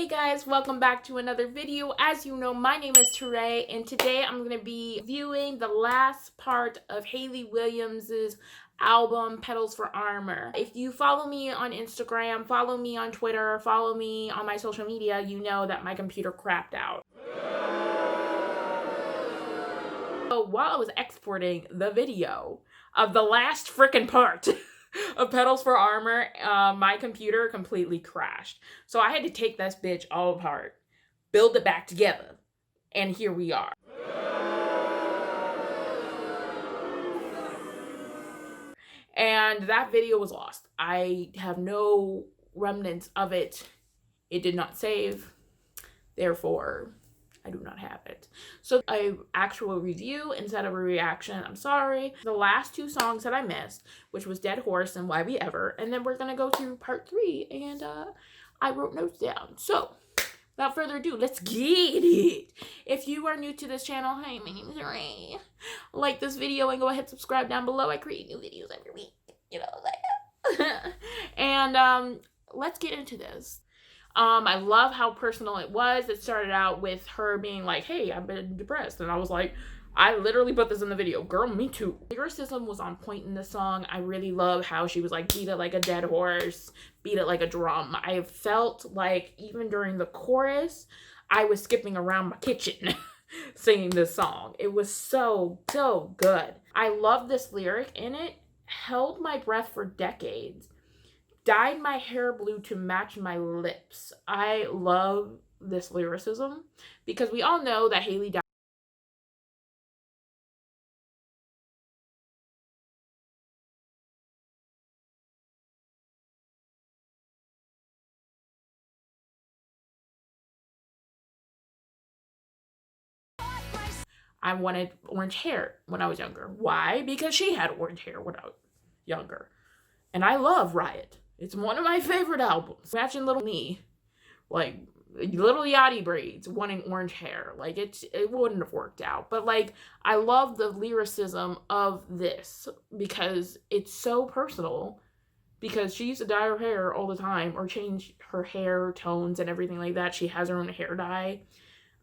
Hey guys, welcome back to another video. As you know, my name is Tarae, and today I'm going to be viewing the last part of Hayley Williams' album, Petals for Armor. If you follow me on Instagram, follow me on Twitter, follow me on my social media, you know that my computer crapped out. So while I was exporting the video of the last frickin' part of Petals for Armor, my computer completely crashed. So I had to take this bitch all apart, build it back together, and here we are. And that video was lost. I have no remnants of it. It did not save. Therefore, I do not have it. So an actual review instead of a reaction. I'm sorry. The last two songs that I missed, which was Dead Horse and Why We Ever, and then we're gonna go through part 3, and I wrote notes down. So without further ado, let's get it. If you are new to this channel, hi, my name is Tarae. Like this video and go ahead and subscribe down below. I create new videos every week. You know what I'm saying? And let's get into this. I love how personal it was. It started out with her being like, hey, I've been depressed. And I was like, I literally put this in the video. Girl, me too. Lyricism was on point in the song. I really love how she was like, beat it like a dead horse, beat it like a drum. I felt like even during the chorus, I was skipping around my kitchen singing this song. It was so good. I love this lyric in it. Held my breath for decades. Dyed my hair blue to match my lips. I love this lyricism because we all know that Hayley died. I wanted orange hair when I was younger. Why? Because she had orange hair when I was younger. And I love Riot. It's one of my favorite albums. Imagine little me, like little Yachty braids, wanting orange hair. Like it wouldn't have worked out. But like I love the lyricism of this because it's so personal. Because she used to dye her hair all the time or change her hair tones and everything like that. She has her own hair dye.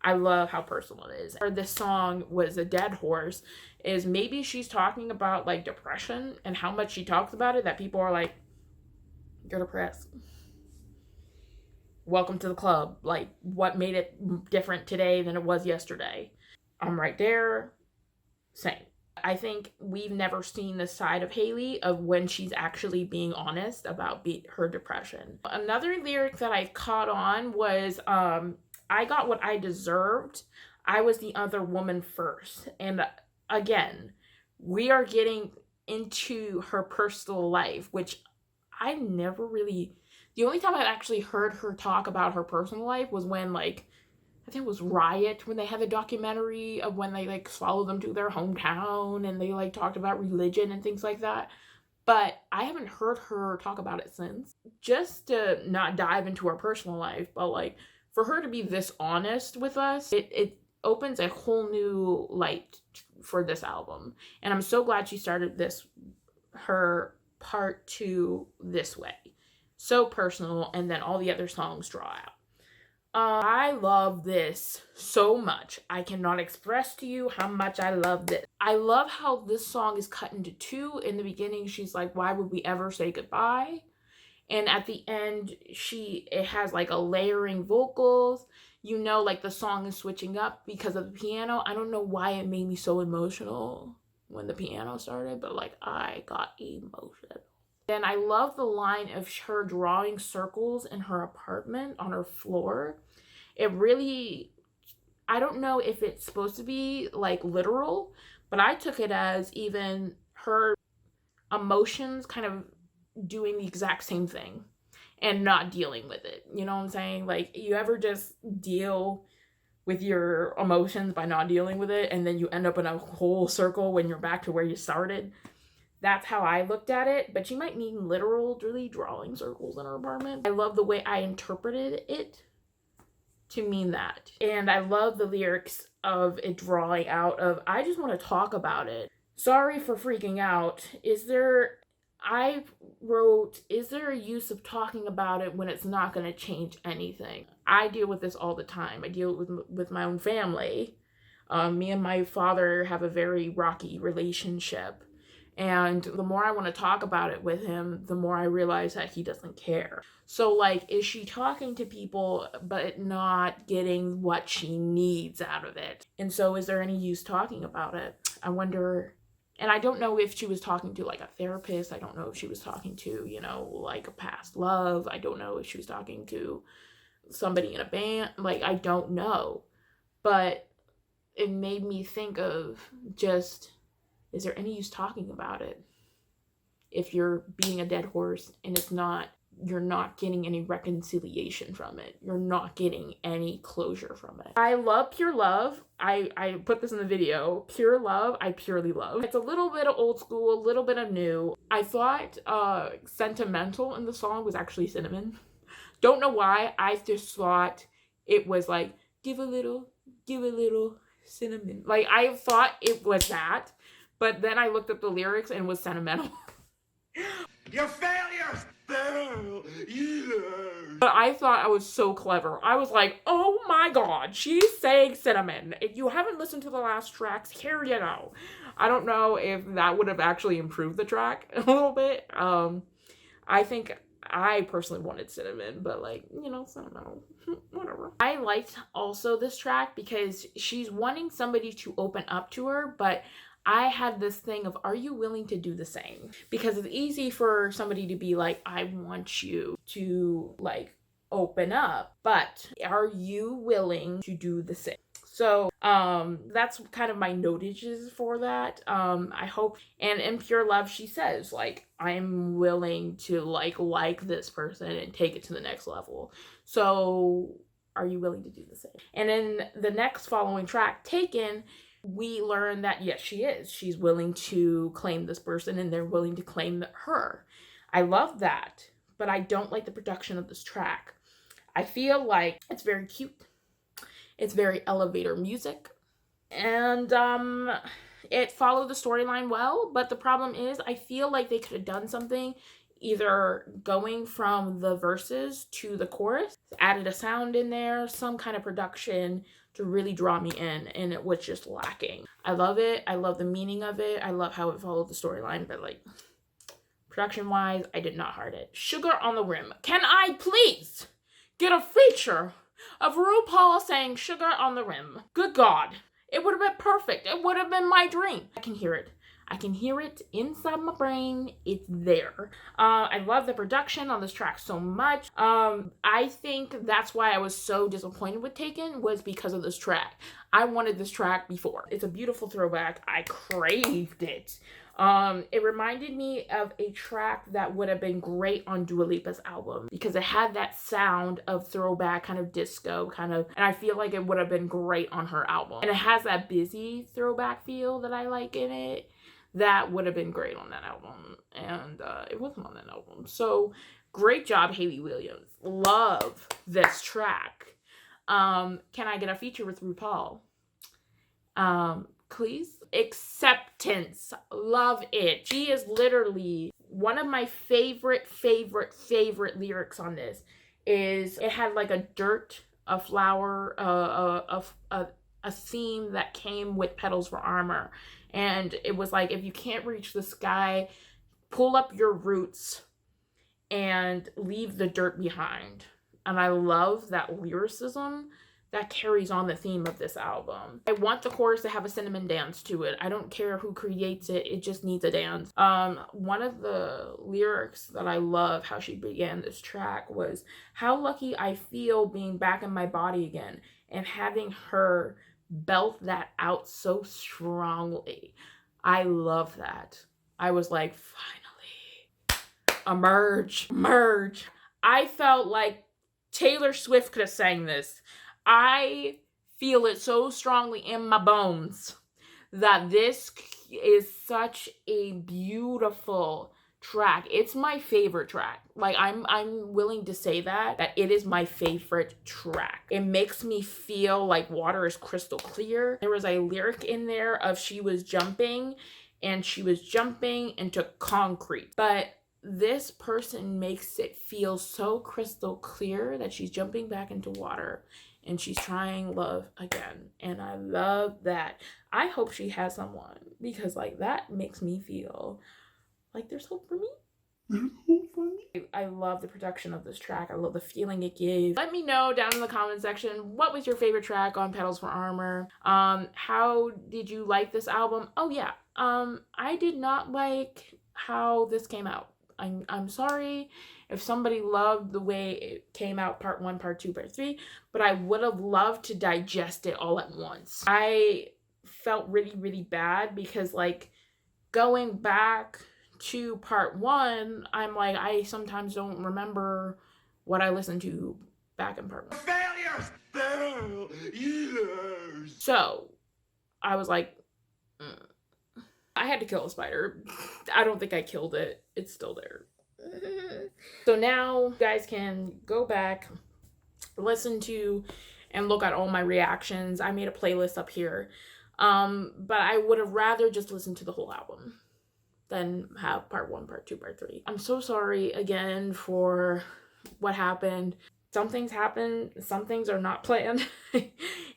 I love how personal it is. Or this song was A Dead Horse is maybe she's talking about like depression and how much she talks about it that people are like, you're depressed. Welcome to the club. Like, what made it different today than it was yesterday? I'm right there. Same. I think we've never seen the side of Hayley of when she's actually being honest about her depression. Another lyric that I caught on was, I got what I deserved. I was the other woman first. And again, we are getting into her personal life, which I never really, the only time I actually heard her talk about her personal life was when like, I think it was Riot, when they had the documentary of when they like followed them to their hometown and they like talked about religion and things like that. But I haven't heard her talk about it since. Just to not dive into her personal life, but like for her to be this honest with us, it opens a whole new light for this album. And I'm so glad she started her part 2 this way. So personal, and then all the other songs draw out. I love this so much. I cannot express to you how much I love this. I love how this song is cut into 2. In the beginning, she's like, why would we ever say goodbye? And at the end, it has like a layering vocals. You know, like the song is switching up because of the piano. I don't know why it made me so emotional when the piano started, but like I got emotional. And I love the line of her drawing circles in her apartment on her floor. It really, I don't know if it's supposed to be like literal, but I took it as even her emotions kind of doing the exact same thing and not dealing with it. You know what I'm saying? Like, you ever just deal with your emotions by not dealing with it and then you end up in a whole circle when you're back to where you started? That's how I looked at it, but she might mean literally drawing circles in her apartment. I love the way I interpreted it to mean that. And I love the lyrics of it drawing out of, I just want to talk about it. Sorry for freaking out. Is there I wrote, is there a use of talking about it when it's not going to change anything? I deal with this all the time. I deal with my own family. Me and my father have a very rocky relationship. And the more I want to talk about it with him, the more I realize that he doesn't care. So, like, is she talking to people but not getting what she needs out of it? And so, is there any use talking about it? I wonder. And I don't know if she was talking to, like, a therapist. I don't know if she was talking to, you know, like, a past love. I don't know if she was talking to somebody in a band. Like, I don't know. But it made me think of just, is there any use talking about it if you're being a dead horse and it's not, you're not getting any reconciliation from it, you're not getting any closure from it? I love Pure Love. I put this in the video. Pure Love, I purely love. It's a little bit of old school, a little bit of new. I thought Sentimental in the song was actually Cinnamon. Don't know why. I just thought it was like, give a little cinnamon. Like, I thought it was that. But then I looked up the lyrics and it was Sentimental. You're failures! But I thought I was so clever. I was like, oh my god, she's saying cinnamon. If you haven't listened to the last tracks, here you go. I don't know if that would have actually improved the track a little bit. I think I personally wanted cinnamon, but like, you know, Sentimental, whatever. I liked also this track because she's wanting somebody to open up to her, but I had this thing of, are you willing to do the same? Because it's easy for somebody to be like, I want you to like open up, but are you willing to do the same? So that's kind of my notages for that. I hope, and in Pure Love she says like, I'm willing to like this person and take it to the next level. So are you willing to do the same? And in the next following track, Taken, we learn that yes, she is. She's willing to claim this person and they're willing to claim her. I love that, but I don't like the production of this track. I feel like it's very cute. It's very elevator music. And it followed the storyline well, but the problem is I feel like they could have done something either going from the verses to the chorus, added a sound in there, some kind of production to really draw me in, and it was just lacking. I love it. I love the meaning of it. I love how it followed the storyline, but like production-wise, I did not heart it. Sugar on the Rim. Can I please get a feature of RuPaul saying sugar on the rim? Good God. It would have been perfect. It would have been my dream. I can hear it. I can hear it inside my brain. It's there. I love the production on this track so much. I think that's why I was so disappointed with Taken, was because of this track. I wanted this track before. It's a beautiful throwback. I craved it. It reminded me of a track that would have been great on Dua Lipa's album because it had that sound of throwback, kind of disco, kind of, and I feel like it would have been great on her album. And it has that busy throwback feel that I like in it. That would have been great on that album, and it wasn't on that album. So great job, Hayley Williams. Love this track. Can I get a feature with RuPaul? Please. Acceptance. Love it. She is literally one of my favorite lyrics on this. Is it had like a dirt, a flower, a theme that came with Petals for Armor. And it was like, if you can't reach the sky, pull up your roots and leave the dirt behind. And I love that lyricism that carries on the theme of this album. I want the chorus to have a cinnamon dance to it. I don't care who creates it. It just needs a dance. One of the lyrics that I love how she began this track was, how lucky I feel being back in my body again, and having her belt that out so strongly. I love that. I was like, finally, emerge. I felt like Taylor Swift could have sang this. I feel it so strongly in my bones that this is such a beautiful track. It's my favorite track. Like, I'm willing to say that it is my favorite track. It makes me feel like water is crystal clear. There was a lyric in there of she was jumping into concrete. But this person makes it feel so crystal clear that she's jumping back into water and she's trying love again. And I love that. I hope she has someone, because like that makes me feel like there's hope for me. I love the production of this track. I love the feeling it gives. Let me know down in the comment section, what was your favorite track on Petals for Armor? How did you like this album? Oh yeah, I did not like how this came out. I'm sorry if somebody loved the way it came out, part 1, part 2, part 3, but I would have loved to digest it all at once. I felt really, really bad because like going back to part 1, I'm like, I sometimes don't remember what I listened to back in part 1. Failures! So I was like, I had to kill a spider. I don't think I killed it. It's still there. So now you guys can go back, listen to, and look at all my reactions. I made a playlist up here. But I would have rather just listened to the whole album than have part 1, part 2, part 3. I'm so sorry again for what happened. Some things happen, some things are not planned.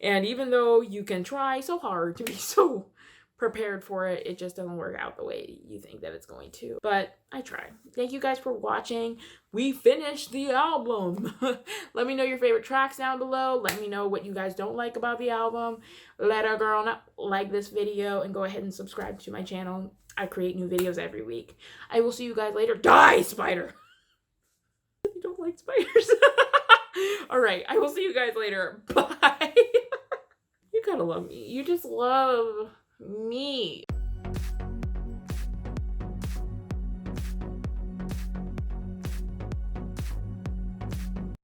And even though you can try so hard to be so prepared for it, it just doesn't work out the way you think that it's going to. But I try. Thank you guys for watching. We finished the album. Let me know your favorite tracks down below. Let me know what you guys don't like about the album. Let a girl know, like this video, and go ahead and subscribe to my channel. I create new videos every week. I will see you guys later. Die, spider! You don't like spiders. Alright, I will see you guys later. Bye. You gotta love me. You just love me.